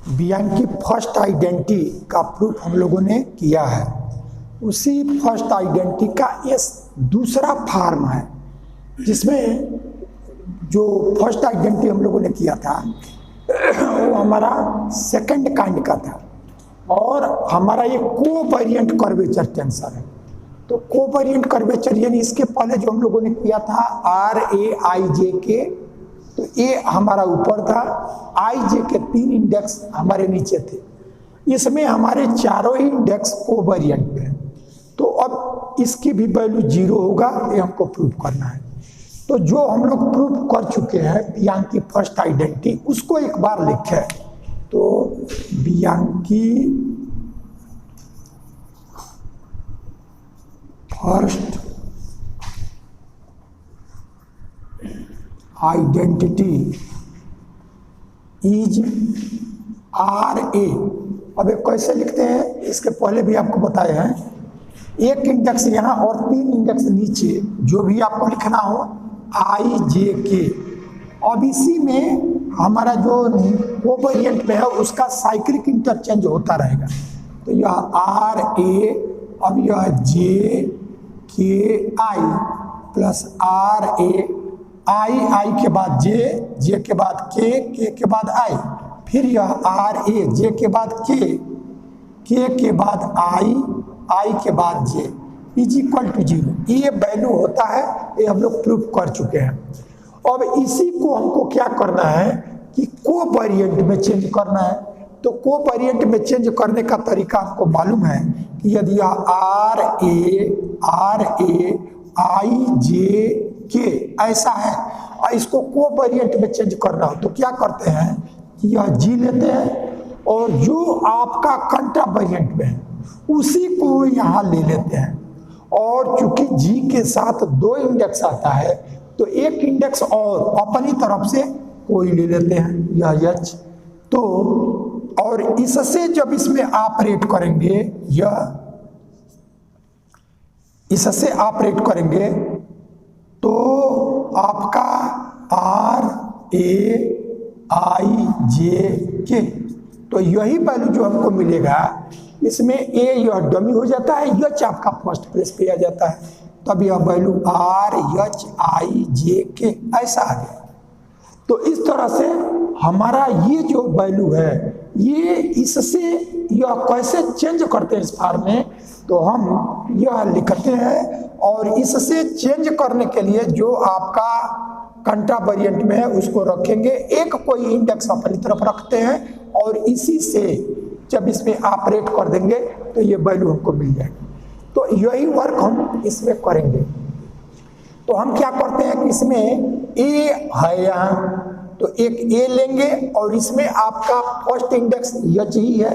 बियांग की first identity का proof हम लोगों ने किया है। उसी फर्स्ट आइडेंटिटी का ये दूसरा फॉर्म है, जिसमें जो फर्स्ट आइडेंटिटी हम लोगों ने किया था वो हमारा सेकंड काइंड का था, और हमारा ये कोवेरिएंट कर्वेचर टेंसर है। तो कोवेरिएंट कर्वेचर यानी इसके पहले जो हम लोगों ने किया था RAIJ, तो ये हमारा ऊपर था, IJ के 3 इंडेक्स हमारे नीचे थे। इसमें हमारे चारों ही इंडेक्स कोवेरिएंट में है, तो अब इसकी भी वैल्यू 0 होगा, ये हमको प्रूव करना है। तो जो हम लोग प्रूव कर चुके हैं बियांग की फर्स्ट आइडेंटिटी, उसको एक बार लिखे। तो बियांग की फर्स्ट आइडेंटिटी इज RA। अब ये कैसे लिखते हैं, इसके पहले भी आपको बताए हैं, एक इंडेक्स यहाँ और 3 इंडेक्स नीचे, जो भी आपको लिखना हो IJK। अब इसी में हमारा जो कोवेरिएंट में है उसका साइक्लिक इंटरचेंज होता रहेगा। तो यह RA, अब यह JKI प्लस RA, I के बाद J के बाद K के बाद I, फिर यह RA, J के बाद K के बाद I के बाद J इज इक्वल टू 0। ये वैल्यू होता है, ये हम लोग प्रूफ कर चुके हैं। अब इसी को हमको क्या करना है कि कोवेरिएंट में चेंज करना है। तो कोवेरिएंट में चेंज करने का तरीका आपको मालूम है कि यदि यह RA IJK ऐसा है और इसको कोवेरिएंट में चेंज करना हो, तो क्या करते हैं कि यह G लेते हैं और जो आपका कंट्रावेरिएंट में है उसी को यहाँ ले लेते हैं। और चूंकि G के साथ 2 इंडेक्स आता है, तो एक इंडेक्स और अपनी तरफ से कोई ले लेते हैं, यह H। तो और इससे जब इसमें ऑपरेट करेंगे, यह इससे ऑपरेट करेंगे तो आपका RAIJK, तो यही वैल्यू जो हमको मिलेगा, इसमें A यह डमी हो जाता है, H आपका फर्स्ट प्लेस पे आ जाता है, तब यह वैल्यू RHIJK ऐसा आ गया। तो इस तरह से हमारा ये जो वैल्यू है, ये इससे यह कैसे चेंज करते हैं इस फॉर्म में, तो हम यह लिखते हैं और इससे चेंज करने के लिए जो आपका कंट्रावेरिएंट में है उसको रखेंगे, एक कोई इंडेक्स अपनी तरफ रखते हैं और इसी से जब इसमें ऑपरेट कर देंगे तो ये वैल्यू हमको मिल जाएगी। तो यही वर्क हम इसमें करेंगे। तो हम क्या करते हैं कि इसमें A है यहाँ, तो एक A लेंगे और इसमें आपका फर्स्ट इंडेक्स H ही है।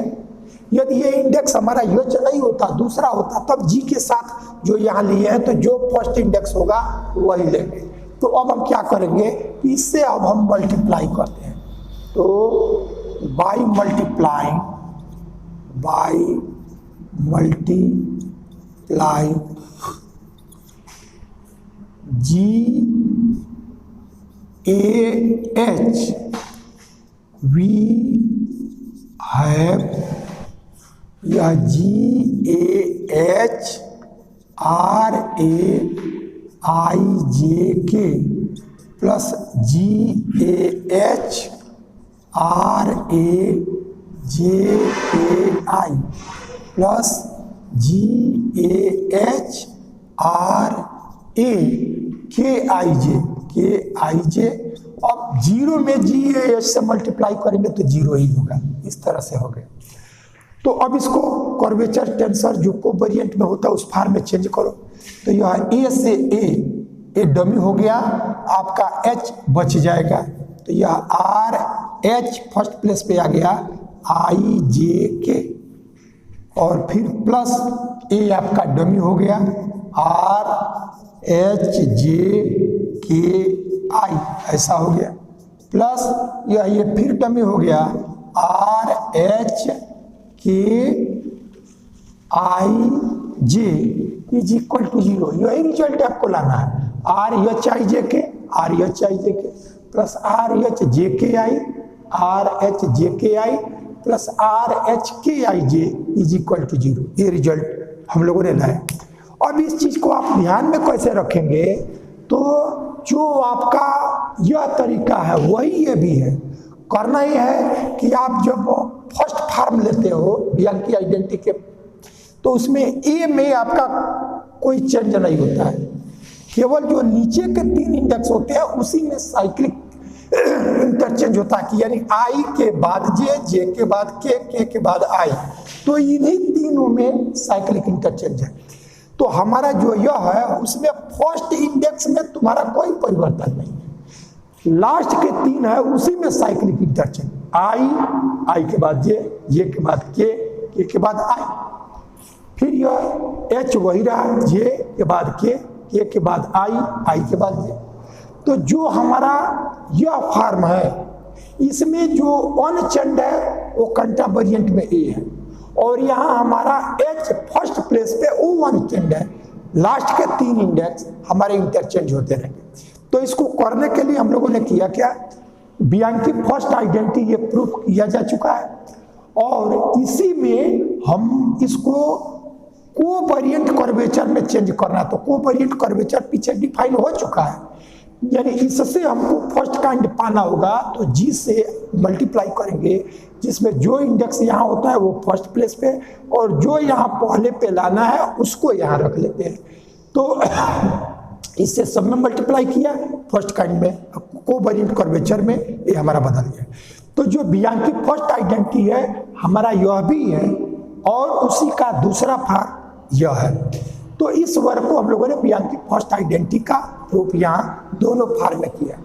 यदि ये इंडेक्स हमारा H नहीं होता, दूसरा होता, तब G के साथ जो यहाँ लिए हैं, तो जो फर्स्ट इंडेक्स होगा वही लेंगे। तो अब हम क्या करेंगे, इससे अब हम मल्टीप्लाई करते हैं। तो by multiply GAH we have या GAH RAIJK plus GAH RAJKI plus GAH RAKIJ। अब 0 में GAH से मल्टीप्लाई करेंगे तो 0 ही होगा, इस तरह से हो गया। तो अब इसको कर्वेचर टेंसर जो कोवेरिएंट में होता है उस फॉर्म में चेंज करो। तो यह A से A डमी हो गया, आपका H बच जाएगा, तो यह RH फर्स्ट प्लेस पे आ गया IJK, और फिर प्लस A आपका डमी हो गया RHJKI ऐसा हो गया, प्लस ये फिर डमी हो गया RHKIJ इज इक्वल टू 0। यही रिजल्ट आपको लाना है, RHIJK plus RHJKI plus RHKIJ is equal to 0। ये रिजल्ट हम लोगों ने लाया। अब इस चीज को आप ध्यान में कैसे रखेंगे, तो जो आपका यह तरीका है वही ये भी है। करना ये है कि आप जब फर्स्ट फॉर्म लेते हो बियांकी आइडेंटिटी के, तो उसमें ए में आपका कोई चेंज नहीं होता है, केवल जो नीचे के 3 इंडेक्स होते हैं उसी में साइक्लिक इंटरचेंज होता है कि यानी आई के बाद जे के बाद के के बाद आई, तो इन्हीं तीनों में साइक्लिक इंटरचेंज है। तो हमारा जो यह है उसमें फर्स्ट इंडेक्स में तुम्हारा कोई परिवर्तन नहीं है, लास्ट के 3 है उसी में साइक्लिक इंटरचेंज, आई के बाद जे के बाद के के बाद आई, फिर यह एच वही रहा, जे के बाद के बाद आई के बाद जे। तो जो हमारा यह फॉर्म है इसमें जो अनचेंज्ड है वो कंट्रा वेरिएंट में ए है, और यहाँ हमारा एच फर्स्ट प्लेस पे वो अनचेंज्ड है, लास्ट के 3 इंडेक्स हमारे इंटरचेंज होते रहेंगे। तो इसको करने के लिए हम लोगों ने किया क्या, बियांकी फर्स्ट आइडेंटिटी ये प्रूफ किया जा चुका है, और इसी में हम इसको कोवेरिएंट कर्वेचर में चेंज करना है। तो कोवेरिएंट कर्वेचर पीछे डिफाइन हो चुका है, यानी इससे हमको फर्स्ट काइंड पाना होगा तो जी से मल्टीप्लाई करेंगे, जिसमें जो इंडेक्स यहाँ होता है वो फर्स्ट प्लेस पे, और जो यहाँ पहले पे लाना है उसको यहाँ रख लेते हैं। तो इससे सब में मल्टीप्लाई किया, फर्स्ट काइंड में कोवेरिएंट कर्वेचर में ये हमारा बदल गया। तो जो बियांकी फर्स्ट आइडेंटिटी है हमारा यह भी है, और उसी का दूसरा फॉर्म यह है। तो इस वर्ग को हम लोगों ने बियांकी फर्स्ट आइडेंटिटी का प्रूफ यहाँ दोनों फॉर्म में किया।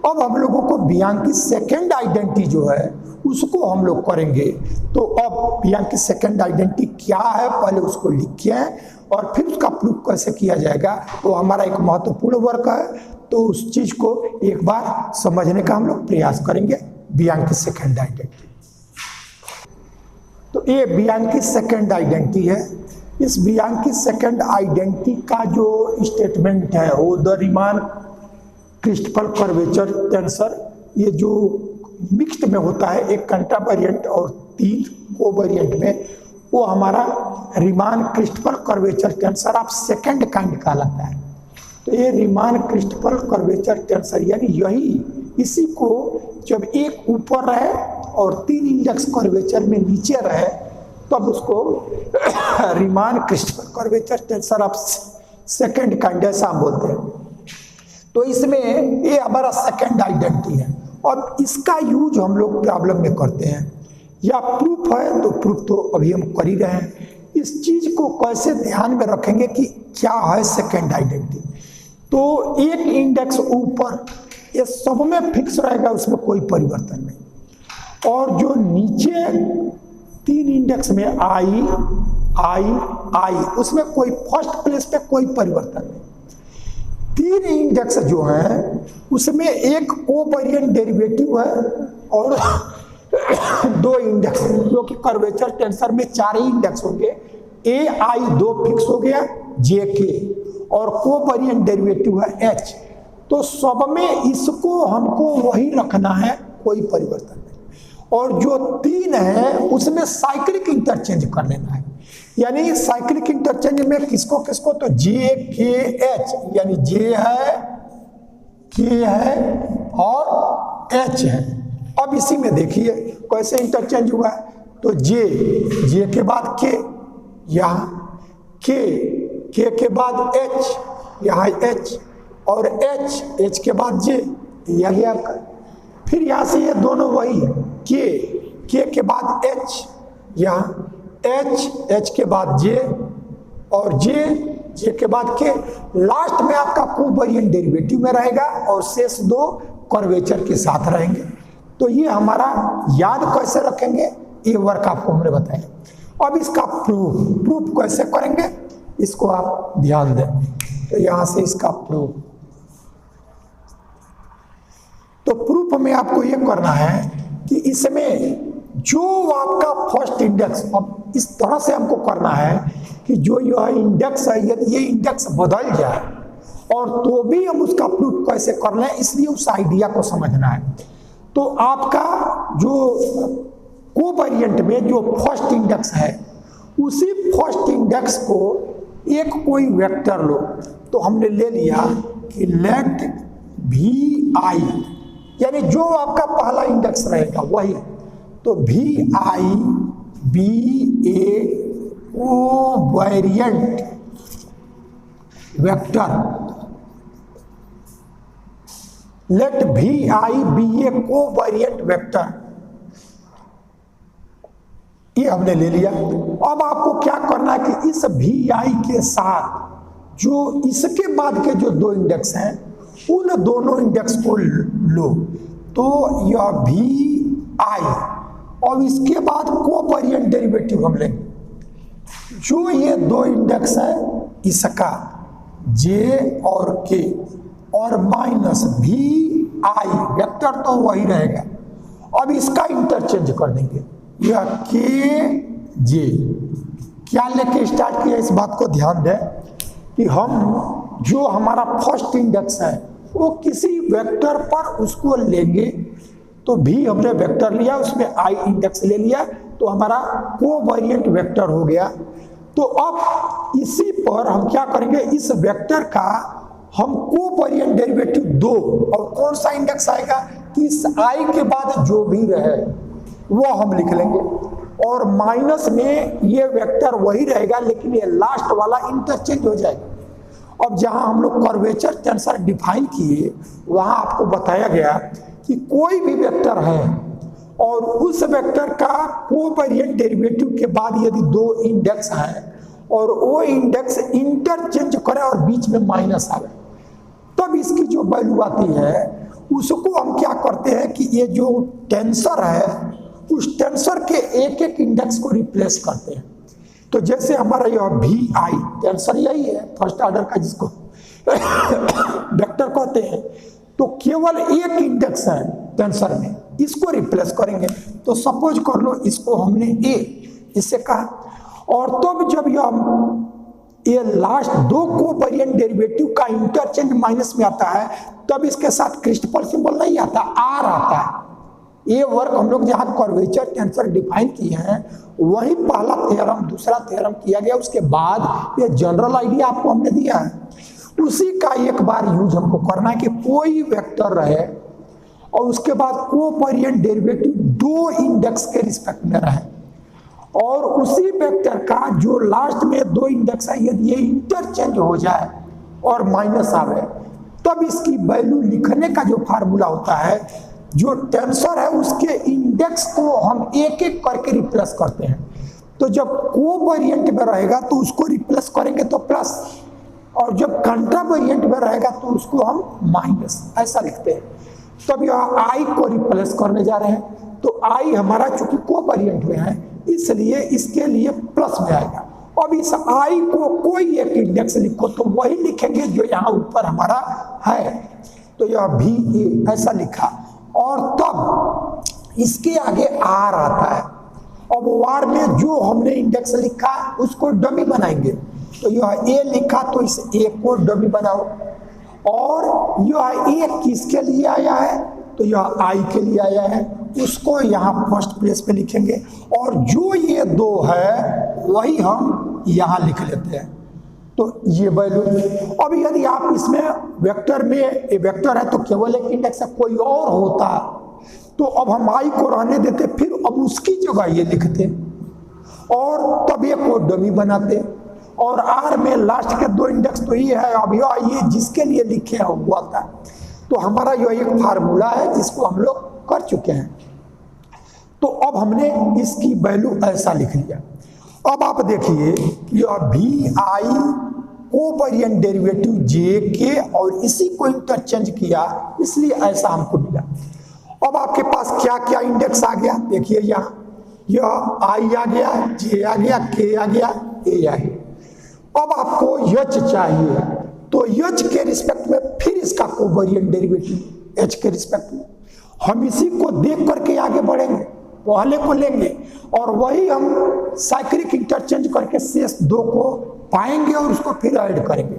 अब हम लोगों को बियांकी सेकेंड आइडेंटिटी जो है उसको हम लोग करेंगे। तो अब बियांकी सेकेंड आइडेंटिटी क्या है पहले उसको लिखिए, और फिर उसका प्रूफ कैसे किया जाएगा वो हमारा एक महत्वपूर्ण वर्क है। तो उस चीज को एक बार समझने का हम लोग प्रयास करेंगे। बियांकी सेकेंड आइडेंटिटी, तो ये बियांकी सेकेंड आइडेंटिटी है। इस बियांकी सेकेंड आइडेंटिटी का जो स्टेटमेंट है वो the Riemann Christoffel curvature tensor, ये जो मिक्स्ड में होता है, एक कंट्रा वेरिएंट और 3 कोवेरिएंट में, वो हमारा Riemann Christoffel curvature tensor of second kind कहलाता है। तो ये रीमान क्रिस्टफल कर्वेचर टेंसर यानी यही, इसी को जब एक ऊपर रहे और 3 इंडेक्स कर्वेचर में नीचे रहे तब उसको Riemann Christoffel curvature tensor of second kind ऐसा हम बोलते हैं। तो इसमें ये हमारा सेकेंड आइडेंटिटी है, और इसका यूज हम लोग प्रॉब्लम में करते हैं, या प्रूफ है तो प्रूफ तो अभी हम कर ही रहे हैं। इस चीज को कैसे ध्यान में रखेंगे कि क्या है सेकेंड आइडेंटिटी। तो एक इंडेक्स ऊपर ये सब में फिक्स रहेगा, उसमें कोई परिवर्तन नहीं, और जो नीचे 3 इंडेक्स में आई उसमें कोई फर्स्ट प्लेस पे कोई परिवर्तन नहीं। 3 इंडेक्स जो हैं उसमें एक कोवेरिएंट डेरिवेटिव है और 2 इंडेक्स, जो कि कर्वेचर टेंसर में 4 ही इंडेक्स होंगे, ए आई 2 फिक्स हो गया, जे के, और कोवेरिएंट डेरिवेटिव है एच। तो सब में इसको हमको वही रखना है, कोई परिवर्तन नहीं। और जो 3 है उसमें साइक्लिक इंटरचेंज कर लेना है, यानी साइक्लिक इंटरचेंज में किसको किसको, तो जे के एच, यानी जे है, के है और एच है। अब इसी में देखिए कैसे इंटरचेंज हुआ है। तो जे के बाद के, यहाँ के बाद एच, यहाँ एच, और एच के बाद जे, यह गया आपका। फिर यहाँ से ये दोनों वही है, के बाद एच, यहाँ एच के बाद जे, और जे के बाद के, लास्ट में आपका कोवेरिएंट डेरिवेटिव में रहेगा, और शेष 2 कर्वेचर के साथ रहेंगे। तो ये हमारा याद कैसे रखेंगे, ये वर्क आपको हमने बताया। अब इसका प्रूफ कैसे करेंगे इसको आप ध्यान दें। तो यहाँ से इसका प्रूफ, तो प्रूफ में आपको ये करना है कि इसमें जो आपका फर्स्ट इंडेक्स, अब इस तरह से हमको करना है कि जो यह इंडेक्स है यदि ये इंडेक्स बदल जाए और तो भी हम उसका प्रूफ कैसे कर लें, इसलिए उस आइडिया को समझना है। तो आपका जो कोवेरिएंट कोवेरिएंट में जो फर्स्ट इंडेक्स है उसी फर्स्ट इंडेक्स को एक कोई वेक्टर लो। तो हमने ले लिया कि लेट भी आई, यानी जो आपका पहला इंडेक्स रहेगा वही, तो भी आई बी ए कोवेरिएंट वेक्टर, लेट भी आई बी ए कोवेरिएंट वेक्टर, ये हमने ले लिया। अब आपको क्या करना है कि इस भी आई के साथ जो इसके बाद के जो दो इंडेक्स हैं उन दोनों इंडेक्स को लो। तो यह भी आई और इसके बाद कोवेरिएंट डेरिवेटिव हम लेंगे। जो ये दो इंडेक्स है इसका जे और के और माइनस भी आई वेक्टर तो वही रहेगा। अब इसका इंटरचेंज कर देंगे, यह के जे क्या लेके स्टार्ट किया, इस बात को ध्यान दें कि हम जो हमारा फर्स्ट इंडेक्स है वो किसी वेक्टर पर उसको लेंगे। तो भी हमने वेक्टर लिया, उसमें आई इंडेक्स ले लिया, तो हमारा कोवेरिएंट वेक्टर हो गया। तो अब इसी पर हम क्या करेंगे, इस वेक्टर का हम कोवेरिएंट डेरिवेटिव दो, और कौन सा इंडेक्स आएगा कि इस आई के बाद जो भी रहे वो हम लिख लेंगे, और माइनस में ये वेक्टर वही रहेगा लेकिन ये लास्ट वाला इंटरचेंज हो जाएगा। अब जहां हम लोग कर्वेचर टेंसर डिफाइन किए वहां आपको बताया गया कि कोई भी वेक्टर है और उस वेक्टर का कोवेरिएंट डेरिवेटिव के बाद यदि दो इंडेक्स हैं और वो इंडेक्स इंटरचेंज करे और बीच में माइनस आवे, तब इसकी जो वैल्यू आती है उसको हम क्या करते हैं कि ये जो टेंसर है उस टेंसर के एक एक इंडेक्स को रिप्लेस करते हैं। तो जैसे हमारा यह भी आई टेंसर यही है फर्स्ट ऑर्डर का जिसको वेक्टर कहते हैं, तो केवल एक इंडेक्स है टेंसर में, इसको रिप्लेस करेंगे। तो सपोज कर लो इसको हमने ए इससे कहा, और तब जब ये लास्ट दो कोवेरिएंट डेरिवेटिव का इंटरचेंज माइनस में आता है तब इसके साथ क्रिस्टफल सिंबल नहीं आता, आर आता है। ये वर्क हम लोग जहाँ कर्वेचर टेंसर डिफाइन किए हैं वही पहला थ्योरम दूसरा थ्योरम किया गया, उसके बाद ये जनरल आइडिया आपको हमने दिया है, उसी का एक बार यूज हमको करना है कि कोई वेक्टर रहे और उसके बाद कोवेरिएंट डेरिवेटिव दो इंडेक्स के रिस्पेक्ट में रहे, और उसी वेक्टर का जो लास्ट में दो इंडेक्स है यदि ये इंटरचेंज हो जाए और माइनस आवे, तब इसकी वैल्यू लिखने का जो फार्मूला होता है, जो टेंसर है उसके इंडेक्स को हम एक एक करके रिप्लेस करते हैं। तो जब कोवेरिएंट में रहेगा तो उसको रिप्लेस करेंगे तो प्लस, और जब कंट्रावेरिएंट में रहेगा तो उसको हम माइनस, ऐसा लिखते हैं। तब यह आई को रिप्लेस करने जा रहे हैं, तो आई हमारा चूंकि कोवेरिएंट में है इसलिए इसके लिए प्लस में आएगा। अब इस आई को कोई एक इंडेक्स लिखो तो वही लिखेंगे जो यहाँ ऊपर हमारा है, तो यह भी ऐसा लिखा, और तब इसके आगे आर आता है। अब आर में जो हमने इंडेक्स लिखा उसको डमी बनाएंगे, तो यह ए लिखा तो इस ए को डमी बनाओ, और यह ए किसके लिए आया है तो यह आई के लिए आया है, उसको यहाँ फर्स्ट प्लेस पे लिखेंगे, और जो ये दो है वही हम यहाँ लिख लेते हैं। तो ये वैल्यू, अब यदि आप इसमें वेक्टर में ये वेक्टर है तो केवल एक इंडेक्स है, कोई और होता तो अब हम आई को रहने देते, फिर अब उसकी जगह ये लिखते और तब ये को डमी बनाते, और आर में लास्ट के दो इंडेक्स तो ये है, अब ये जिसके लिए लिखे हैं वो आता है। तो हमारा यह एक फार्मूला है जिसको हम लोग कर चुके हैं। तो अब हमने इसकी वैल्यू ऐसा लिख लिया। अब आप देखिए यह भी आई कोवेरिएंट डेरिवेटिव जे के और इसी को इंटरचेंज किया इसलिए ऐसा हमको मिला। अब आपके पास क्या क्या इंडेक्स आ गया देखिए, यहाँ यह आई आ गया, जे आ गया, के आ गया, ए आ गया। अब आपको एच चाहिए तो एच के रिस्पेक्ट में फिर इसका कोवेरिएंट डेरिवेटिव एच के रिस्पेक्ट में हम इसी को देख करके आगे बढ़ेंगे, पहले को लेंगे और वही हम साइक्लिक इंटरचेंज करके शेष दो को पाएंगे और उसको फिर ऐड करेंगे।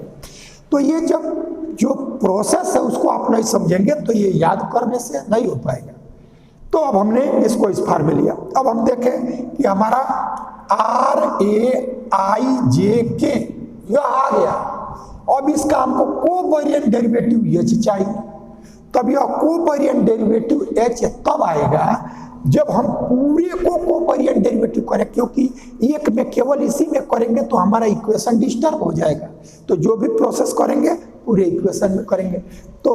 तो ये जब जो प्रोसेस है उसको आप नहीं समझेंगे तो ये याद करने से नहीं हो पाएगा। तो अब हमने इसको इस फॉर्म में लिया। अब हम देखें कि हमारा RAIJK यह आ गया। अब इसका हमको कोवेरिएंट डेरिवेटिव H चाहिए। तब यह कोवेरिएंट डेरिवेटिव H तब आएगा जब हम पूरे को कोवेरिएंट डेरिवेटिव करें, क्योंकि एक में केवल इसी में करेंगे तो हमारा इक्वेशन डिस्टर्ब हो जाएगा। तो जो भी प्रोसेस करेंगे पूरे इक्वेशन में करेंगे। तो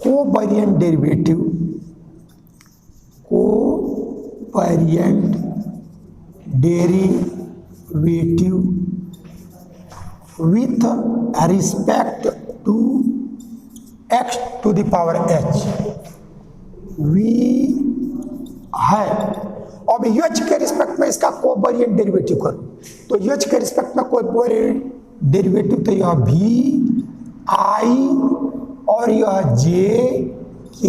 covariant derivative with respect to x to the power h v है। अब h के रिस्पेक्ट में इसका कोवेरिएंट डेरिवेटिव करो तो h के रिस्पेक्ट में कोवेरिएंट डेरिवेटिव तो यह v i और यह j k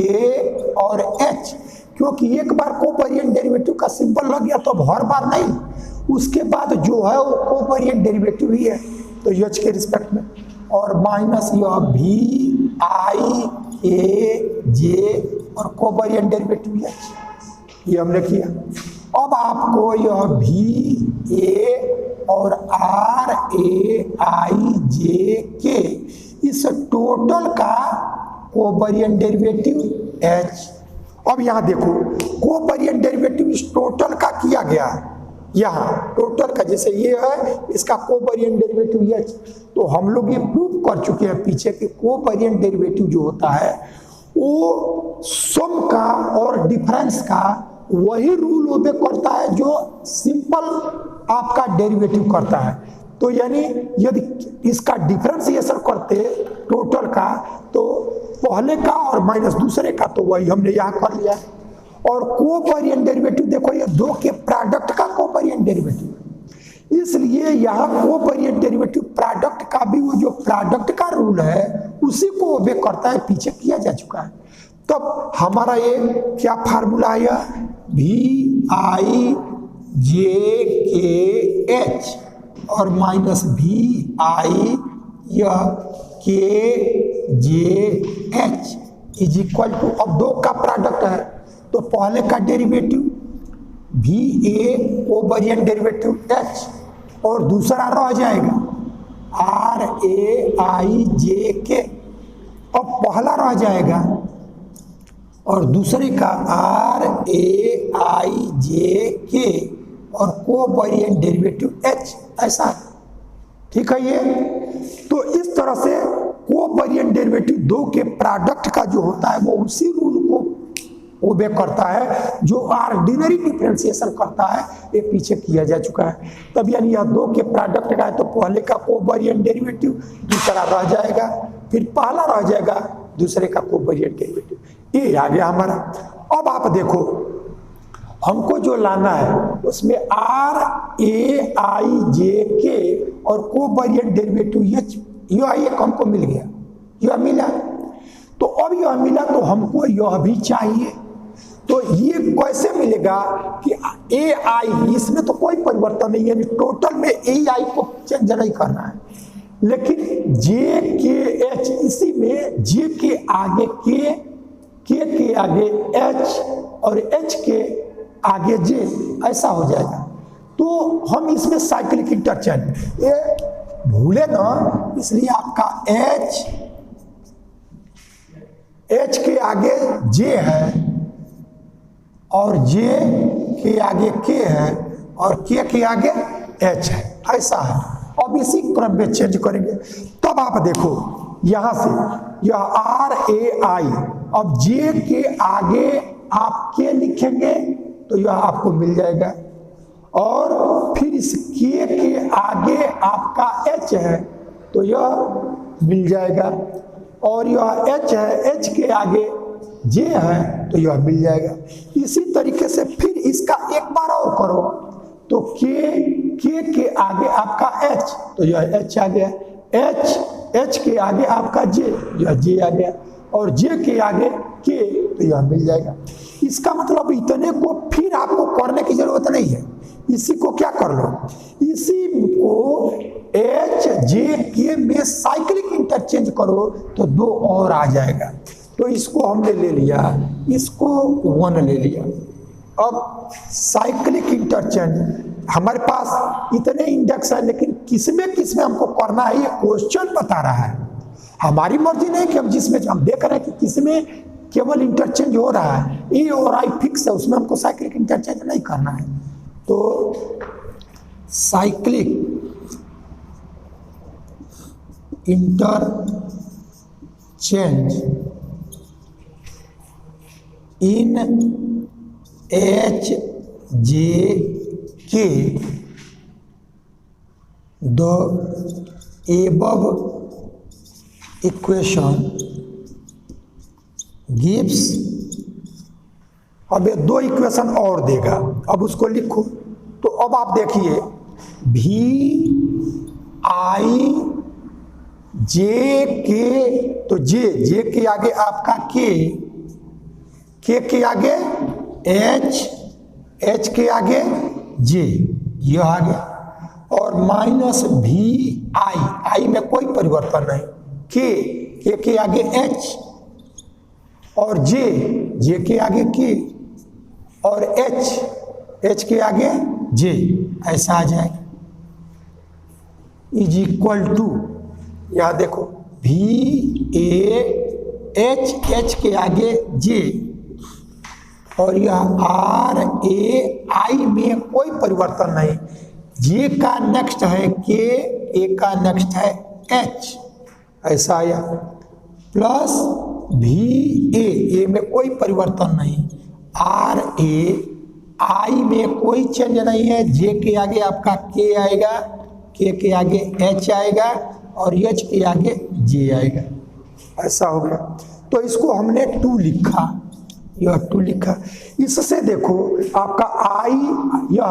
और h, क्योंकि एक बार कोवेरिएंट डेरिवेटिव का सिंबल लग गया तो अब हर बार नहीं, उसके बाद जो है वो कोवेरिएंट डेरिवेटिव ही है। तो h के रिस्पेक्ट में और माइनस यह v i a j और कोवेरिएंट डेरिवेटिव h, ये हमने किया। अब आपको यह v a और r a i j k इस टोटल का कोवेरिएंट डेरिवेटिव h। अब यहां देखो कोवेरिएंट डेरिवेटिव इस टोटल का किया गया, यहाँ टोटल का जैसे ये है इसका कोवेरिएंट डेरिवेटिव h। तो हम लोग ये प्रूव कर चुके हैं पीछे कि कोवेरिएंट डेरिवेटिव जो होता है वो सम का और डिफरेंस का वही रूल ओबे करता है जो सिंपल आपका डेरिवेटिव करता है। तो यानी यदि इसका डिफरेंशिएशन करते टोटल का तो पहले का और माइनस दूसरे का, तो वही हमने यहाँ कर लिया। और कोवेरिएंट डेरिवेटिव देखो ये दो के प्रोडक्ट का कोवेरिएंट डेरिवेटिव, इसलिए यहाँ कोवेरिएंट डेरिवेटिव प्रोडक्ट का भी वो जो प्रोडक्ट का रूल है उसी को ओबे करता है, पीछे किया जा चुका है। तब हमारा ये क्या फार्मूला है, v i j k h और माइनस v i यह k j h is equal to, अब दो का प्रोडक्ट है तो पहले का derivative v a covariant derivative h और दूसरा रह जाएगा r a i j k। अब पहला रह जाएगा और दूसरे का r a i j k और कोवेरिएंट डेरिवेटिव h, ऐसा ठीक है। ये तो इस तरह से कोवेरिएंट डेरिवेटिव दो के प्रोडक्ट का जो होता है वो उसी रूल को ओबे करता है जो ऑर्डिनरी डिफरेंशिएशन करता है, ये पीछे किया जा चुका है। तब यानी यह दो के प्रोडक्ट का है तो पहले का कोवेरिएंट डेरिवेटिव दूसरा रह जाएगा, फिर पहला रह जाएगा दूसरे का कोवेरिएंट डेरिवेटिव, ये आ गया हमारा। अब आप देखो हमको जो लाना है उसमें r a i j k और कोवेरिएंट डेरिवेटिव यह एक हमको मिल गया, यह मिला। तो अब यह मिला तो हमको यह भी चाहिए। तो ये कैसे मिलेगा कि ए आई, इसमें तो कोई परिवर्तन नहीं है, यानी टोटल में ए आई को चेंज नहीं करना है, लेकिन जे के एच, इसी में जे के आगे के आगे एच और एच के आगे जे, ऐसा हो जाएगा। तो हम इसमें साइक्लिक इंटरचेंज ये भूले ना, इसलिए आपका एच के आगे जे है और जे के आगे के है और के आगे एच है, ऐसा है। अब इसी क्रम में चेंज करेंगे। तब आप देखो यहां से यह आर ए आई, अब जे के आगे आप के लिखेंगे तो यह आपको मिल जाएगा, और फिर इस के आगे आपका एच है तो यह मिल जाएगा, और यह एच है, एच के आगे जे है तो यह मिल जाएगा। इसी तरीके से फिर इसका एक बार और करो तो के आगे आपका एच तो यह एच आ गया, एच के आगे आपका जे, यह जे आ गया, और जे के आगे के तो यह मिल जाएगा। इसका मतलब इतने को फिर आपको करने की जरूरत नहीं है, इसी को क्या कर लो, इसी को एच जे के में साइक्लिक इंटरचेंज करो तो दो और आ जाएगा। तो इसको हमने ले लिया, इसको 1 ले लिया। अब साइक्लिक इंटरचेंज, हमारे पास इतने इंडेक्स है, लेकिन किसमें किसमें हमको करना है ये क्वेश्चन बता रहा है। हमारी मर्जी नहीं कि हम जिसमें हम देख रहे हैं कि किसमें केवल इंटरचेंज हो रहा है, ए और आई फिक्स है, उसमें हमको साइक्लिक इंटरचेंज नहीं करना है। तो cyclic interchange in HJK the above equation gives, अब ये 2 इक्वेशन और देगा, अब उसको लिखो। तो अब आप देखिए VIJK, तो जे के आगे आपका के के आगे H के आगे जे, यह आ गया। और माइनस VI में कोई परिवर्तन नहीं, के के आगे H, और जे के आगे के, और H के आगे जे, ऐसा आ जाएगा। इज इक्वल टू, यहां देखो VAH के आगे जे, और यह RAI में कोई परिवर्तन नहीं, जे का नेक्स्ट है के, ए का नेक्स्ट है H, ऐसा आया। प्लस VA में कोई परिवर्तन नहीं, RAI में कोई चेंज नहीं है, जे के आगे आपका के आएगा, के आगे H आएगा, और H के आगे जे आएगा, ऐसा हो गया। तो इसको हमने 2 लिखा, यह 2 लिखा। इससे देखो आपका I, यह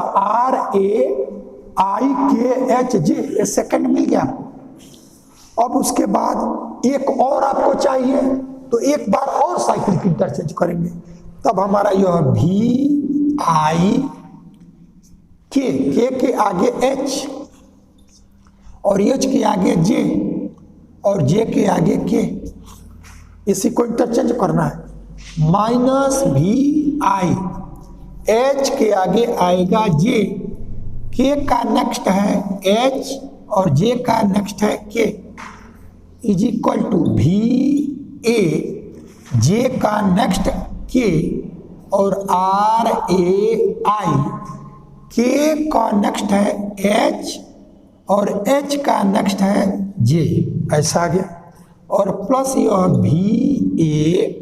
RAIKHJ, ये सेकंड मिल गया आपको। अब उसके बाद एक और आपको चाहिए, तो एक बार और साइक्लिक इंटरचेंज करेंगे, तब हमारा यह VIK के आगे H, और H के आगे J, और J के आगे K, इसी को इंटरचेंज करना है। माइनस VI, H के आगे आएगा J, K का नेक्स्ट है H, और J का नेक्स्ट है K, is equal to VA, J का नेक्स्ट K, और RAI, K का नेक्स्ट है H, और H का नेक्स्ट है J, ऐसा आ गया। और प्लस यह VARAI,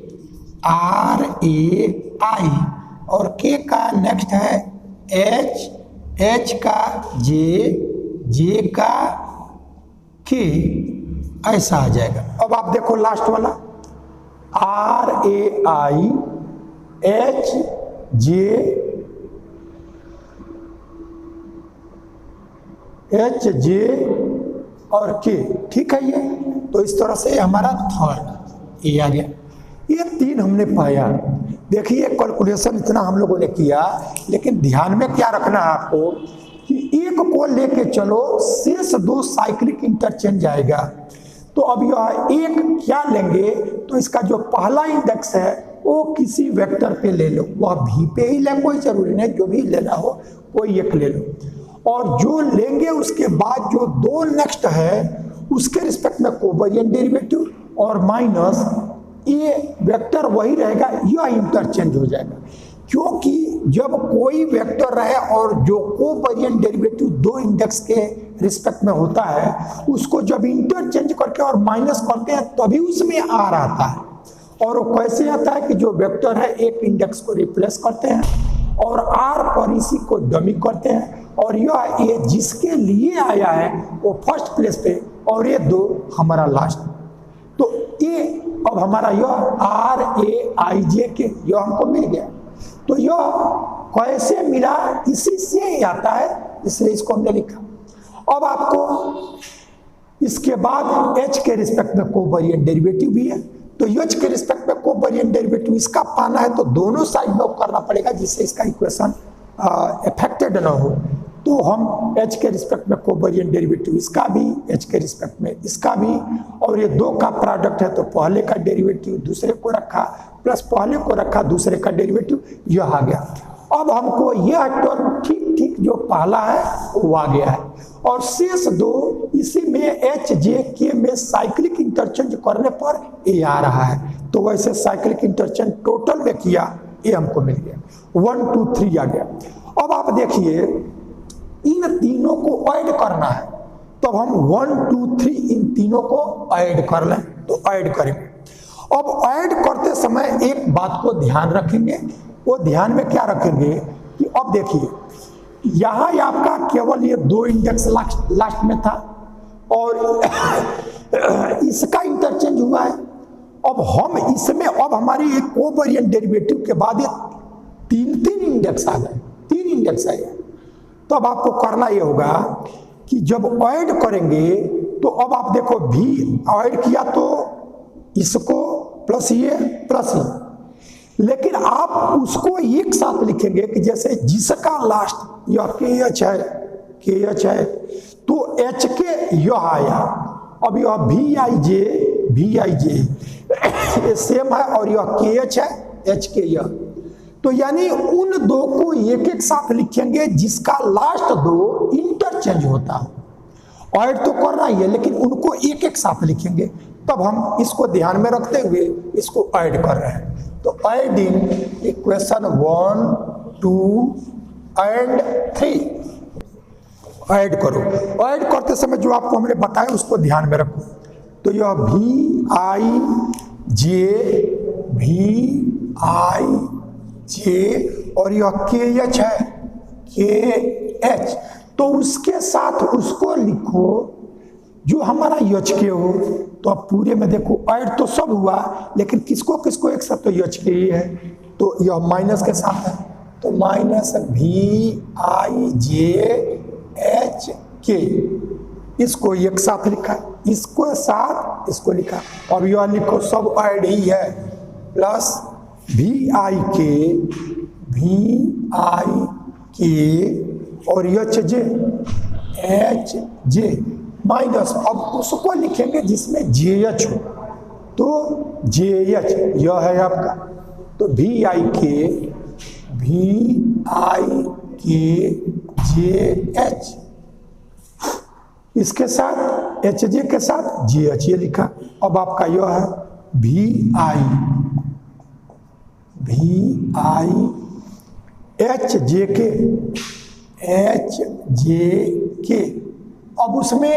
और K का नेक्स्ट है H, H का J, J का K, ऐसा आ जाएगा। अब आप देखो लास्ट वाला RAI HJ और K, ठीक है ये। तो इस तरह से हमारा थर्ड ये आ गया। ये 3 हमने पाया। देखिए कैलकुलेशन इतना हम लोगों ने किया, लेकिन ध्यान में क्या रखना है आपको कि एक को लेके चलो, शेष 2 साइक्लिक इंटरचेंज आएगा। तो अब यह एक क्या लेंगे, तो इसका जो पहला इंडेक्स है वो किसी वेक्टर पे ले लो, वह भी पे ही ले, कोई जरूरी नहीं, जो भी लेना हो कोई एक ले लो। और जो लेंगे उसके बाद जो 2 नेक्स्ट है उसके रिस्पेक्ट में कोवेरिएंट डेरिवेटिव और माइनस ये वेक्टर वही रहेगा, यह इंटरचेंज हो जाएगा। क्योंकि जब कोई वेक्टर रहे और जो कोवेरिएंट डेरिवेटिव 2 इंडेक्स के रिस्पेक्ट में होता है, उसको जब इंटरचेंज करके और माइनस करते हैं तभी उसमें आर आता है। और वो कैसे आता है कि जो वेक्टर है एक इंडेक्स को रिप्लेस करते हैं और आर पर इसी को डमी करते हैं, और यह ये जिसके लिए आया है वो फर्स्ट प्लेस पे, और ये 2 हमारा लास्ट। तो ये अब हमारा यह RAIJ के यह हमको मिल गया। तो यह कैसे मिला, इसी से ही आता है, इसलिए इसको हमने लिखा। अब आपको इसके बाद H के रिस्पेक्ट में कोवेरिएंट डेरिवेटिव भी है, तो H के रिस्पेक्ट में कोवेरिएंट डेरिवेटिव इसका पाना है तो दोनों साइड में करना पड़ेगा, जिससे इसका इक्वेशन अफेक्टेड ना हो। तो हम H के रिस्पेक्ट में कोवेरिएंट डेरिवेटिव इसका भी, H के रिस्पेक्ट में इसका भी, और ये दो का प्रोडक्ट है तो पहले का डेरिवेटिव दूसरे को रखा प्लस पहले को रखा दूसरे का डेरिवेटिव, यह आ गया। अब हमको यह टर्म ठीक ठीक जो पहला है वो आ गया है, और शेष दो इसी में H J K में साइक्लिक इंटरचेंज करने पर A आ रहा है। तो वैसे साइक्लिक इंटरचेंज टोटल में किया, A हमको मिल गया, 1 2 3 आ गया। अब आप देखिए इन तीनों को ऐड करना है, तब हम 1 2 3 इन तीनों को ऐड कर लें, तो ऐड करेंगे। अब ऐड करते समय एक बात को ध्यान रखेंगे, वो ध्यान में क्या रखेंगे कि अब देखिए यहाँ आपका केवल ये 2 इंडेक्स लास्ट में था और इसका इंटरचेंज हुआ है। अब हम इसमें अब हमारी एक कोवेरिएंट डेरिवेटिव के बाद ये तीन इंडेक्स आ गए, 3 इंडेक्स आए। तो अब आपको करना ये होगा कि जब ऐड करेंगे तो अब आप देखो भी ऐड किया तो इसको प्लस ये प्लस ये, लेकिन आप उसको एक साथ लिखेंगे कि जैसे जिसका लास्ट यह KH है तो H के यह आया। अब यह VIJ सेम है और यह KH है H के यह, तो यानी उन दो को एक एक साथ लिखेंगे जिसका लास्ट दो इंटरचेंज होता है। ऐड तो करना ही है लेकिन उनको एक एक साथ लिखेंगे, तब हम इसको ध्यान में रखते हुए इसको ऐड कर रहे हैं। तो ऐडिंग इक्वेशन 1 2 एंड 3 ऐड करो। ऐड करते समय जो आपको हमने बताया उसको ध्यान में रखो। तो यह VIJ और यह KH है KH, तो उसके साथ उसको लिखो जो हमारा HK हो। तो अब पूरे में देखो ऐड तो सब हुआ लेकिन किसको किसको एक साथ, तो HK ही है तो यह माइनस के साथ है, तो माइनस VIJHK इसको एक साथ लिखा, इसको साथ इसको लिखा। अब यह लिखो सब ऐड ही है, प्लस VIK और HJ माइनस, अब उसको लिखेंगे जिसमें JH हो, तो JH यह है आपका, तो VIK JH इसके साथ HJ के साथ JH ये लिखा। अब आपका यह है HJK। अब उसमें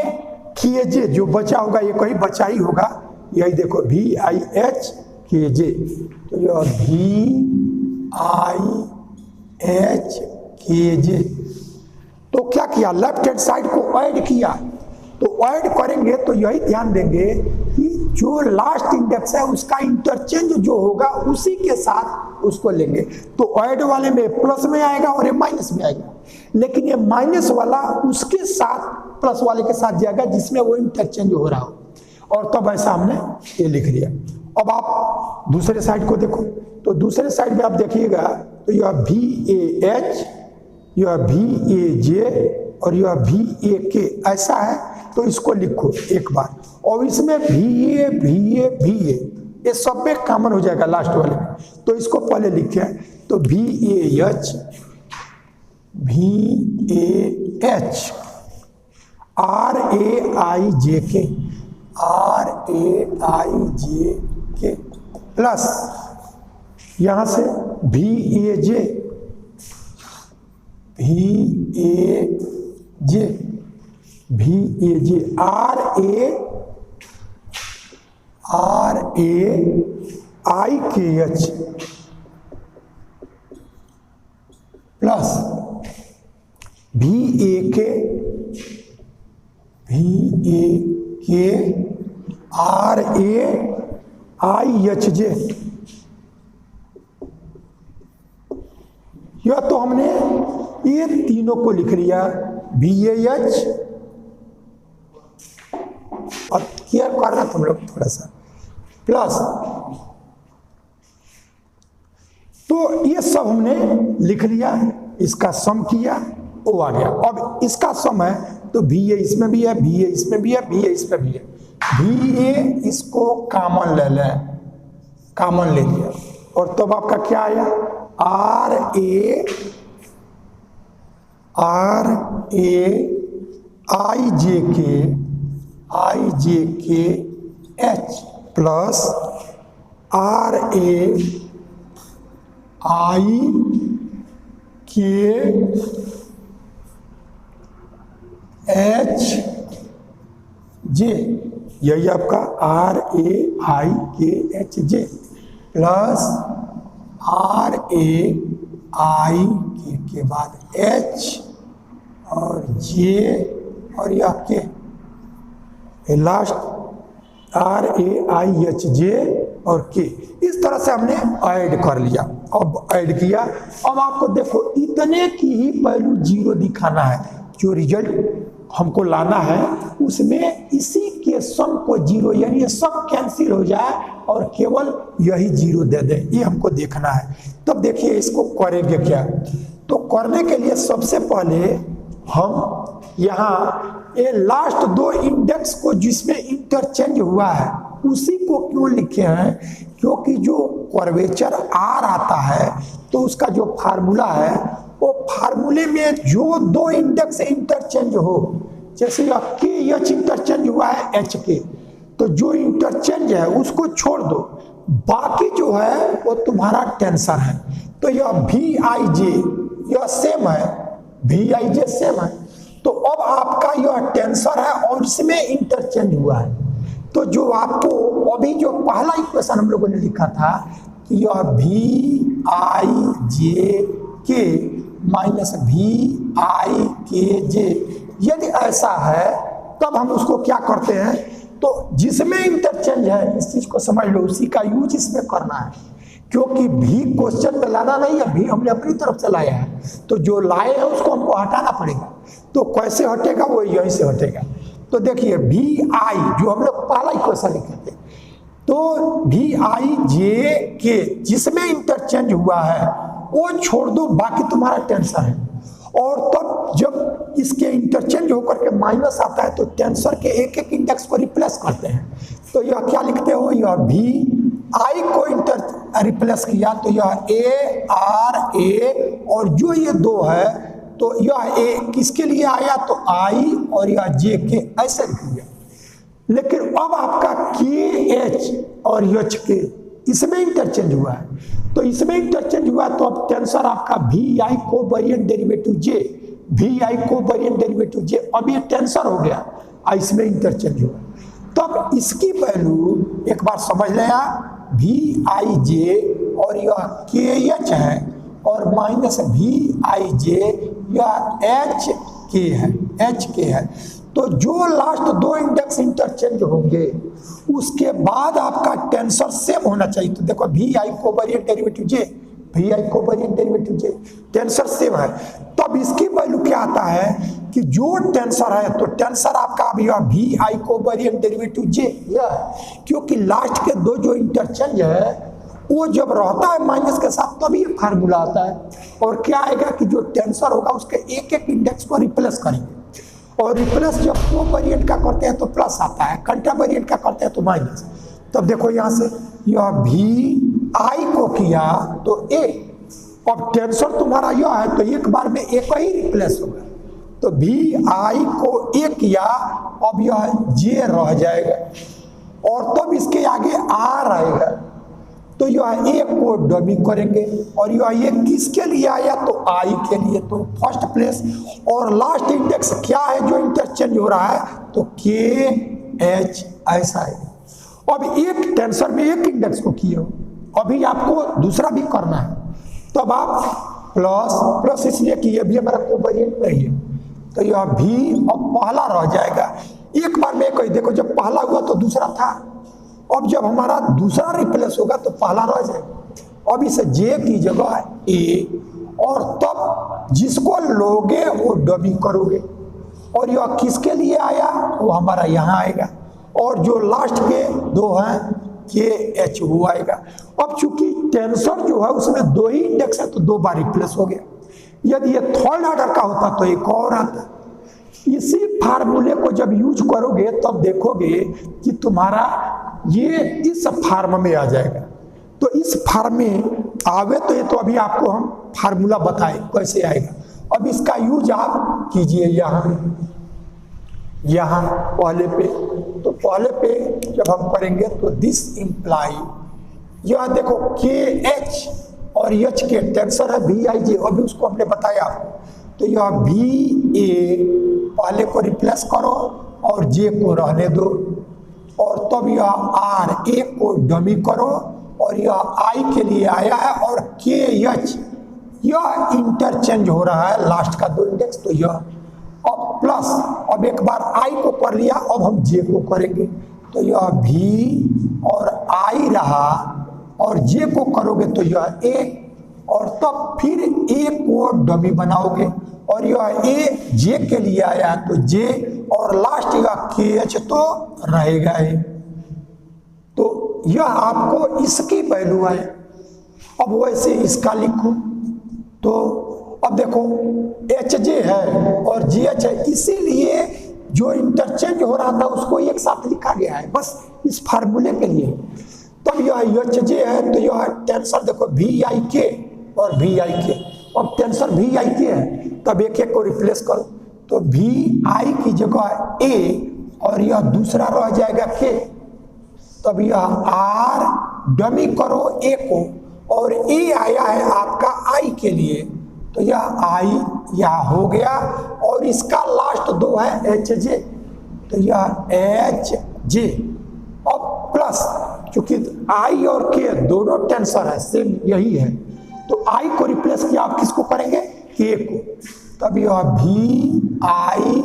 KJ जो बचा होगा ये कहीं बचा ही होगा, यही देखो VIHKJ, तो यह VIHKJ। तो क्या किया, लेफ्ट हैंड साइड को ऐड किया। तो ऐड करेंगे तो यही ध्यान देंगे कि जो लास्ट इंडेक्स है उसका इंटरचेंज जो होगा उसी के साथ उसको लेंगे। तो ऐड वाले में प्लस में आएगा और ये माइनस में आएगा, लेकिन ये माइनस वाला उसके साथ प्लस वाले के साथ जाएगा जिसमें वो इंटरचेंज हो रहा हो, और तब ऐसा हमने ये लिख लिया। अब आप दूसरे साइड को देखो, तो दूसरे साइड में आप देखिएगा तो यह VAH, यह VAJ और यह VAK ऐसा है, तो इसको लिखो एक बार। और इसमें VA ये सब में कॉमन हो जाएगा लास्ट वाले में, तो इसको पहले लिखे, तो VAH RAIJK प्लस यहां से VAJ RAIKH plus VAK RAIHJ। यह तो हमने ये तीनों को लिख लिया, VAH, और केयर करना तुम लोग थोड़ा सा, प्लस, तो ये सब हमने लिख लिया, इसका सम किया ओ आ गया। अब इसका सम है तो भी ए इसमें भी है, भी ए इसमें भी है, भी ए इसमें भी है। भी ए इसको कॉमन ले लें, कॉमन ले लिया और तब आपका क्या आया, are A I J K H plus R A I K H J, यही आपका R A I K H J plus R A I K बाद एच और जे और यह K last R A I H J और K. इस तरह से हमने ऐड कर लिया। अब ऐड किया, अब आपको देखो इतने की ही वैल्यू जीरो दिखाना है। जो रिजल्ट हमको लाना है उसमें इसी के सम को जीरो, यानी ये सब कैंसिल हो जाए और केवल यही जीरो दे दे, ये हमको देखना है। तब देखिए इसको करेंगे क्या। तो करने के लिए सबसे पहले हम यहाँ ये लास्ट दो इंडेक्स को जिसमें इंटरचेंज हुआ है उसी को क्यों लिखे हैं, क्योंकि जो कर्वेचर आर आता है तो उसका जो फार्मूला है वो फार्मूले में जो दो इंडेक्स इंटरचेंज हो, जैसे के एच इंटरचेंज हुआ है एच के, तो जो इंटरचेंज है उसको छोड़ दो, बाकी जो है वो तुम्हारा टेंसर है। तो यह भी आई जे यह सेम है, भी आई जे सेम है। तो अब आपका यह टेंसर है और इसमें इंटरचेंज हुआ है। तो जो आपको अभी जो पहला इक्वेशन हम लोगों ने लिखा था कि यह भी आई जे के माइनस भी आई के जे, यदि ऐसा है तब हम उसको क्या करते हैं, तो जिसमें इंटरचेंज है इस चीज को समझ लो, उसी का यूज इसमें करना है। क्योंकि भी क्वेश्चन में लाना नहीं है, भी हमने अपनी तरफ से लाया है, तो जो लाए हैं उसको हमको हटाना पड़ेगा। तो कैसे हटेगा, वो यहीं से हटेगा। तो देखिए भी आई जो हम लोग पहला इक्वेशन लिखे थे, तो भी आई जे के जिसमें इंटरचेंज हुआ है वो छोड़ दो, बाकी तुम्हारा टेंसर है। और तब जब इसके इंटरचेंज होकर के माइनस आता है तो टेंसर के एक एक इंडेक्स को रिप्लेस करते हैं। तो यह क्या लिखते हो, यह भी आई को रिप्लेस किया तो यह ए आर ए, और जो ये दो है तो यह ए किसके लिए आया, तो आई और यह जे के ऐसे लिख दिया। लेकिन अब आपका के एच और एच के इसमें इंटरचेंज हुआ है, तो इसमें इंटरचेंज हुआ तो अब टेंसर आपका भी आई को वेरिएंट डेरिवेटिव जे, भी आई को वेरिएंट डेरिवेटिव जे, अब ये टेंसर हो गया, इसमें इंटरचेंज हुआ। तब इसकी वैल्यू एक बार समझ लें आप, भी आई जे और यह के एच है और माइनस भी आई जे यह एच के है, एच के है। तो जो लास्ट दो इंडेक्स इंटरचेंज होंगे उसके बाद आपका टेंसर सेम होना चाहिए। तो देखो भी आई को वेरिएंट डेरिवेटिव जे, भी आई को वेरिएंट डेरिवेटिव जे, टेंसर सेम है। तब इसकी वैल्यू क्या आता है कि जो टेंसर है तो टेंसर आपका अब यह भी आई को वेरिएंट डेरिवेटिव जे, क्योंकि लास्ट के दो जो इंटरचेंज है वो जब रहता है माइनस के साथ तभी ये फार्मूला आता है। और क्या आएगा कि जो टेंसर होगा उसके एक एक इंडेक्स को रिप्लेस करेंगे, और रिप्लेस जब को वेरिएंट का करते हैं तो प्लस आता है, कंट्रा वेरिएंट का करते हैं तो माइनस। तब देखो यहाँ से यह भी आई को किया तो ए, अब टेंसर तुम्हारा यह है तो एक बार में एक ही रिप्लेस होगा, तो भी आई को ए किया, अब यह जे रह जाएगा और तब इसके आगे आर आएगा, तो यह एक को डमी करेंगे और यह एक किसके लिए आया, तो आई के लिए, तो फर्स्ट प्लेस। और लास्ट इंडेक्स क्या है जो इंटरचेंज हो रहा है, तो के एच ऐसा है। अब एक टेंसर में एक इंडेक्स को किए हो, अभी आपको दूसरा भी करना है, तब आप प्लस प्लस इसलिए कि यह भी हमारा कोवेरिएंट नहीं है, तो यह भी अब पहला रह जाएगा। एक बार में कही देखो, जब पहला हुआ तो दूसरा था, अब जब हमारा दूसरा रिप्लेस होगा तो पहला रह जाएगा। अब इसे जे की जगह ए, और तब जिसको लोगे वो डमी करोगे, और यह किसके लिए आया, वो हमारा यहाँ आएगा, और जो लास्ट के दो हैं के एच वो आएगा। अब चूंकि टेंसर जो है उसमें दो ही इंडेक्स है तो दो बार रिप्लेस हो गया, यदि ये थर्ड ऑर्डर का होता तो एक और आता। इसी फार्मूले को जब यूज करोगे तब देखोगे कि तुम्हारा ये इस फार्म में आ जाएगा। तो इस फार्म में आवे तो ये तो अभी आपको हम फार्मूला बताए कैसे आएगा। अब इसका यूज आप कीजिए यहाँ पहले पे। तो पहले पे जब हम करेंगे तो दिस इम्प्लाई, यह देखो के एच और एच के टेंसर है वी आई जे, अभी उसको हमने बताया आपको। तो यह वी ए पहले को रिप्लेस करो और जे को रहने दो, और तब यह आर ए को डमी करो और यह आई के लिए आया है, और के एच यह इंटरचेंज हो रहा है लास्ट का 2 इंडेक्स। तो यह अब प्लस, अब एक बार आई को कर लिया, अब हम जे को करेंगे। तो यह भी और आई रहा, और जे को करोगे तो यह ए, और तब फिर ए को डमी बनाओगे, और यह ए जे के लिए आया तो जे, और लास्ट यह के एच तो रहेगा ही। तो यह आपको इसकी वैल्यू है। अब वैसे इसका लिखो, तो अब देखो एच जे है और जी एच है, इसीलिए जो इंटरचेंज हो रहा था उसको एक साथ लिखा गया है, बस इस फार्मूले के लिए। तब यह एच जे है तो यह टेंसर देखो वी आई के और वी आई के, अब टेंसर वी आई के है, तब एक एक को रिप्लेस करो। तो वी आई की जगह ए और यह दूसरा रह जाएगा के, तब यह आर डमी करो ए को, और ए आया है आपका आई के लिए, तो यह आई यह हो गया, और इसका लास्ट 2 है एच जे, तो यह एच जे। अब प्लस, क्योंकि आई और के दोनों टेंसर है, सेम यही है, तो आई को रिप्लेस किया, आप किसको करेंगे के को, तब यह भी आई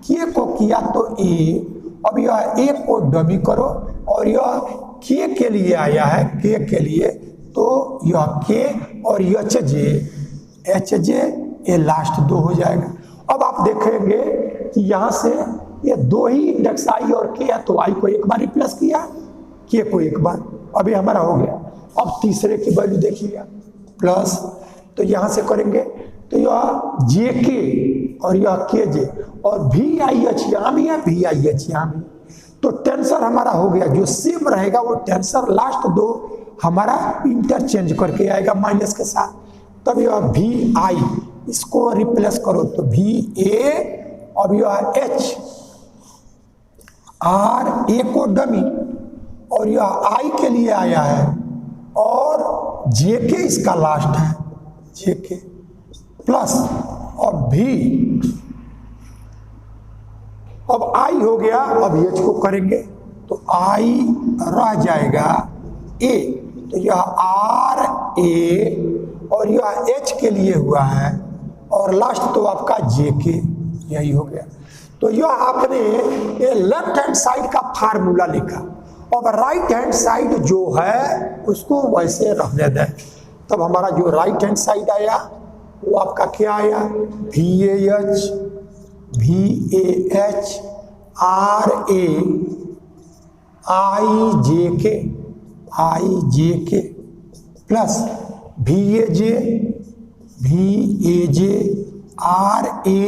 के को किया तो ए, अब यह ए को डमी करो, और यह के लिए आया है के लिए, तो यह के और एच जे ये लास्ट 2 हो जाएगा। अब आप देखेंगे कि यहाँ से ये 2 ही इंडेक्स आई और के है, तो आई को एक बार रिप्लेस किया, के को एक बार, अभी हमारा हो गया। अब तीसरे की वैल्यू देखिएगा प्लस, तो यहाँ से करेंगे तो यह जे के और यह के जे, और वी आई एच यहाँ भी है, वी आई एच यहाँ भी, तो टेंसर हमारा हो गया। जो सेम रहेगा वो टेंसर लास्ट 2 हमारा इंटरचेंज करके आएगा माइनस के साथ। तब यह वी आई, इसको रिप्लेस करो तो वी ए, अब यह एच आर ए को डमी, और यह आई के लिए आया है, और जे के इसका लास्ट है जे के, प्लस अब भी, अब आई हो गया, अब एच को करेंगे तो आई रह जाएगा ए, तो यह आर ए और यह एच के लिए हुआ है, और लास्ट तो आपका जे के, यही हो गया। तो यह आपने ये लेफ्ट हैंड साइड का फार्मूला लिखा। अब राइट हैंड साइड जो है उसको वैसे रहने दें। तब हमारा जो राइट हैंड साइड आया वो आपका क्या आया, V A H R A I J K plus V A J R A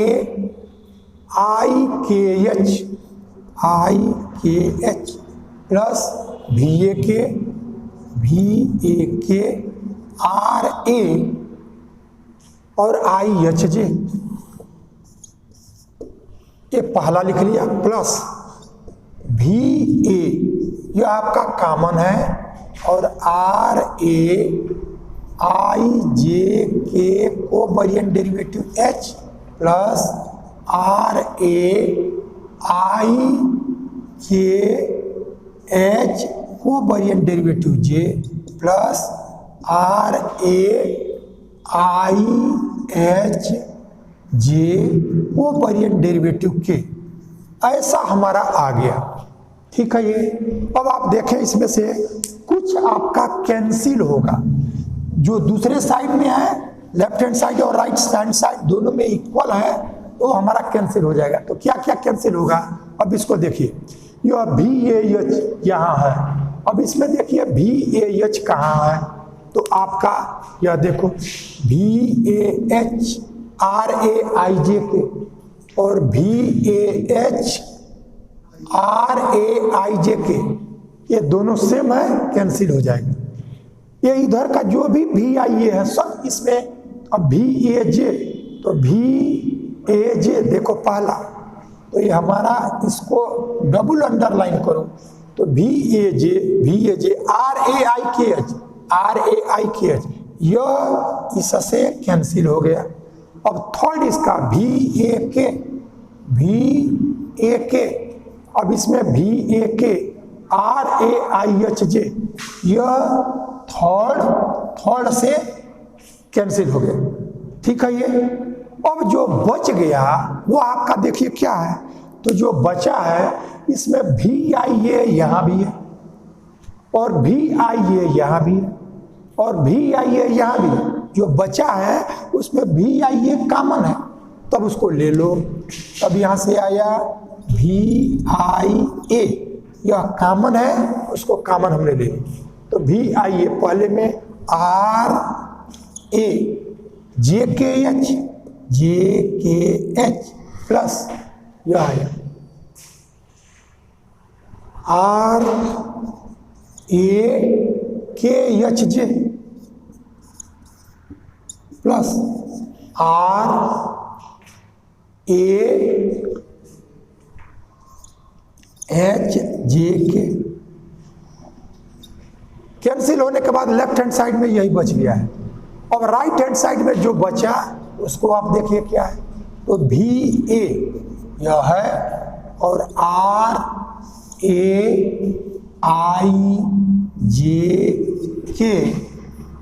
I K H plus V ए के आर ए और आई एच जे, ये पहला लिख लिया, प्लस वी ए यह आपका कॉमन है, और are A I J K को variant derivative H plus R A I K H को variant derivative J plus R A I H J को वेरिएंट डेरिवेटिव के, ऐसा हमारा आ गया। ठीक है, ये अब आप देखें इसमें से कुछ आपका कैंसिल होगा, जो दूसरे साइड में है, लेफ्ट हैंड साइड और राइट हैंड साइड दोनों में इक्वल है, तो हमारा कैंसिल हो जाएगा। तो क्या क्या कैंसिल होगा, अब इसको देखिए, यह वी ए एच यहाँ है, अब इसमें देखिए वी ए एच कहाँ है, तो आपका यह देखो वी ए एच RAIJK और VAHRAIJK, ये दोनों सेम है, कैंसिल हो जाएगा। ये इधर का जो भी VIA है सब इसमें, अब VAJ, तो VAJ देखो पहला, तो ये हमारा, इसको डबल अंडरलाइन करो, तो VAJ RAIKH, यह इससे कैंसिल हो गया। अब थर्ड इसका VAK, अब इसमें VAK RAIHJ, यह थर्ड से कैंसिल हो गया, ठीक है। ये अब जो बच गया वो आपका देखिए क्या है, तो जो बचा है इसमें VIA यहाँ भी है और VIA यहाँ भी है और VIA यहाँ भी है। जो बचा है उसमें VIA कॉमन है, तब उसको ले लो। तब यहाँ से आया VIA, यह कॉमन है, उसको कॉमन हमने ले लिया। तो VIA पहले में JKH प्लस यह आया RAKHJ प्लस RAHJK। कैंसिल होने के बाद लेफ्ट हैंड साइड में यही बच गया है। अब राइट हैंड साइड में जो बचा उसको आप देखिए क्या है, तो VA यह है और RAIJK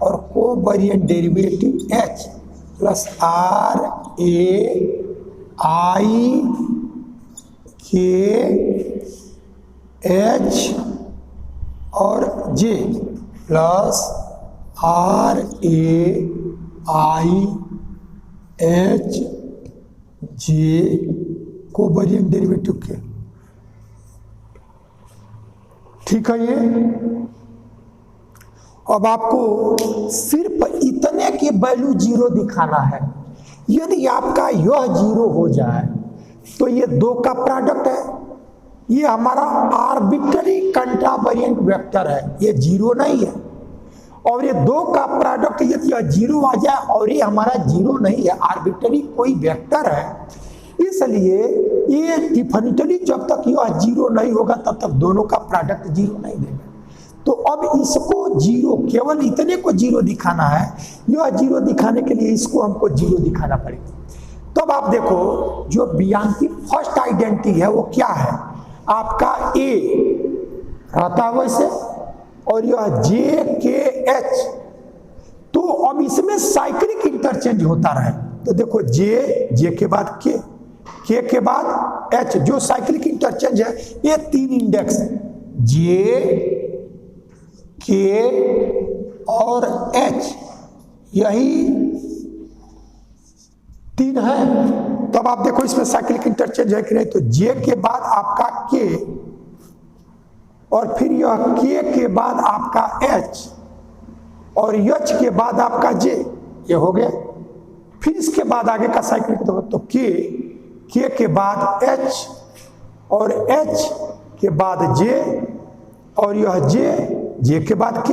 और covariant derivative H plus RAIKH और J plus RAIHJ covariant derivative के, ठीक है। ये अब आपको सिर्फ इतने की वैल्यू 0 दिखाना है। यदि आपका यह 0 हो जाए तो ये दो का प्रोडक्ट है, ये हमारा आर्बिट्ररी कंट्रावेरिएंट वेक्टर है, ये 0 नहीं है। और ये दो का प्रोडक्ट यदि यह 0 आ जाए और ये हमारा 0 नहीं है, आर्बिट्ररी कोई वेक्टर है, इसलिए ये डिफिनिटली जब तक यह 0 नहीं होगा तब तक दोनों का प्रोडक्ट 0 नहीं देगा। तो अब इसको 0, केवल इतने को 0 दिखाना है। यह 0 दिखाने के लिए इसको हमको 0 दिखाना पड़ेगा। तब आप देखो जो बियांकी फर्स्ट आइडेंटिटी है वो क्या है, आपका A रहता है वैसे और यह JKH, तो अब इसमें साइक्लिक इंटरचेंज होता रहे। तो देखो J के बाद K के बाद H, जो साइक्लिक इंटरचेंज है ये 3 इंडेक्स है, J K और H, यही 3 है। तब आप देखो इसमें साइक्लिक इंटरचेंज है कि नहीं, तो J के बाद आपका K और फिर यह K के बाद आपका H और H के बाद आपका J, ये हो गया। फिर इसके बाद आगे का साइक्लिक तो K के बाद H और H के बाद J और यह J के बाद K।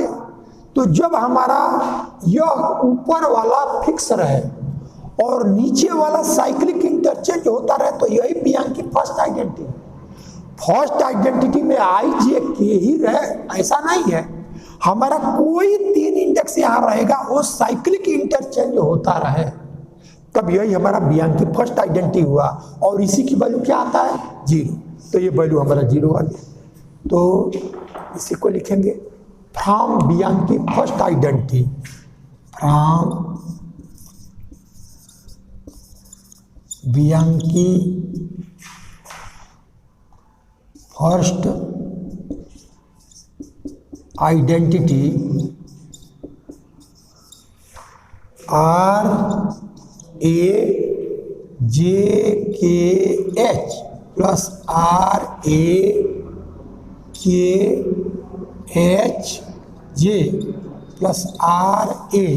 तो जब हमारा यह ऊपर वाला फिक्स रहे और नीचे वाला साइक्लिक इंटरचेंज होता रहे तो यही बियांकी फर्स्ट आइडेंटिटी। फर्स्ट आइडेंटिटी में IJK ही रहे ऐसा नहीं है, हमारा कोई 3 इंडेक्स यहां रहेगा, वो साइक्लिक इंटरचेंज होता रहे, तब यही हमारा बियांकी फर्स्ट आइडेंटिटी हुआ। और इसी की वैल्यू क्या आता है 0, तो ये वैल्यू हमारा 0 आ गया। तो इसी को लिखेंगे from Bianchi first identity, from Bianchi first identity RAJKH plus RAKHJ plus RAHJ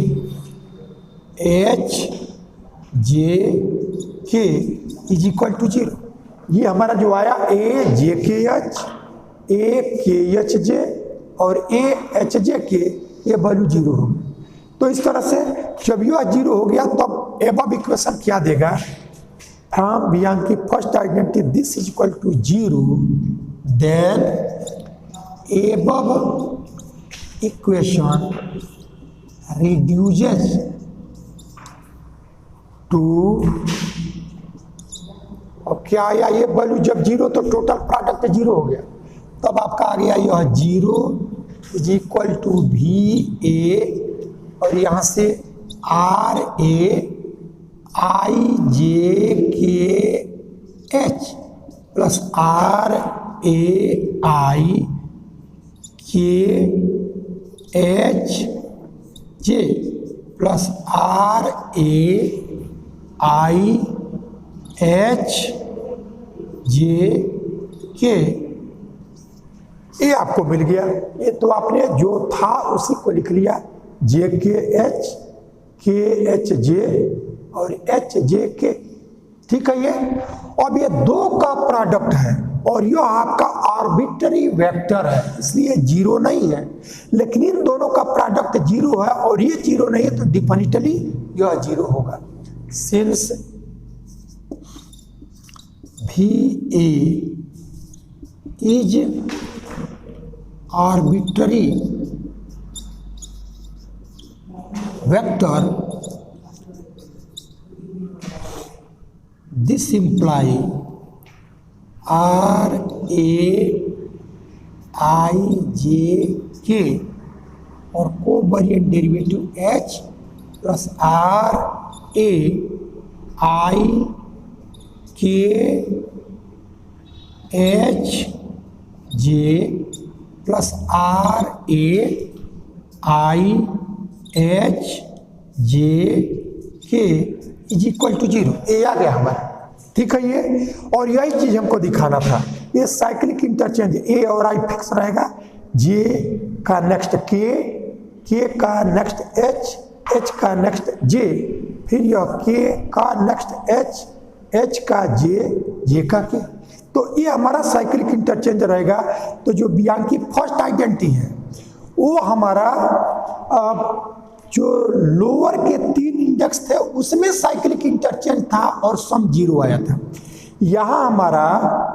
J K is equal to 0। ये हमारा जो आया ए जे के एच, ए के एच जे और ए एच जे के, ये वैल्यू 0 हो गई। तो इस तरह से जब यह 0 हो गया तब एबव इक्वेशन क्या देगा, from Bianchi first identity this is equal to 0, then above equation reduces to, और क्या आया ये वैल्यू जब 0 तो टोटल प्रोडक्ट 0 हो गया। तब आपका आ गया यह 0 इज इक्वल टू भी ए, और यहाँ से are A I J K H plus R A I K H J plus R A I H J K, ये आपको मिल गया। ये तो आपने जो था उसी को लिख लिया, जे के एच जे और एच जे के, ठीक है। ये अब ये दो का प्रोडक्ट है और यह आपका आर्बिट्ररी वेक्टर है, इसलिए 0 नहीं है, लेकिन इन दोनों का प्रोडक्ट 0 है और ये 0 नहीं है, तो डिफिनिटली यह 0 होगा। सिंस भी A is arbitrary vector, this imply R A I J K और covariant derivative H plus R A I K H J plus R A I H J K is equal to 0। A आ गया हमारा, ठीक है ये। और यही चीज हमको दिखाना था, ये साइक्लिक इंटरचेंज, ए और आई फिक्स रहेगा, जे का नेक्स्ट के का नेक्स्ट एच का नेक्स्ट जे, फिर यह के का नेक्स्ट एच का जे का के। तो ये हमारा साइक्लिक इंटरचेंज रहेगा। तो जो बियांकी फर्स्ट आइडेंटिटी है वो हमारा जो लोअर के 3 इंडेक्स थे उसमें साइक्लिक इंटरचेंज था और सम 0 आया था। यहाँ हमारा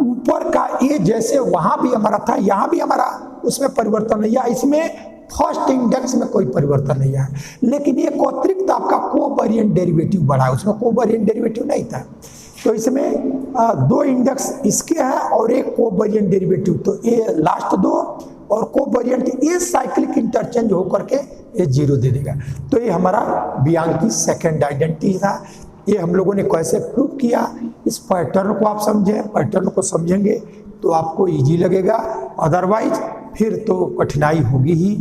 ऊपर का ए जैसे वहाँ भी हमारा था, यहाँ भी हमारा उसमें परिवर्तन नहीं आया, इसमें फर्स्ट इंडेक्स में कोई परिवर्तन नहीं आया। लेकिन एक अतिरिक्त आपका कोवेरिएंट डेरिवेटिव बढ़ा, उसमें कोवेरिएंट डेरिवेटिव नहीं था, तो इसमें 2 इंडेक्स इसके हैं और एक कोवेरिएंट डेरिवेटिव, तो ये लास्ट 2 और कोवेरिएंट ये साइक्लिक इंटरचेंज होकर के ये 0 दे देगा। तो ये हमारा बियांकी सेकंड आइडेंटिटी था। ये हम लोगों ने कैसे प्रूव किया, इस पैटर्न को आप समझें, पैटर्न को समझेंगे तो आपको इजी लगेगा, अदरवाइज फिर तो कठिनाई होगी ही।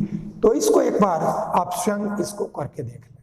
तो इसको एक बार आप स्वयं इसको करके देखें।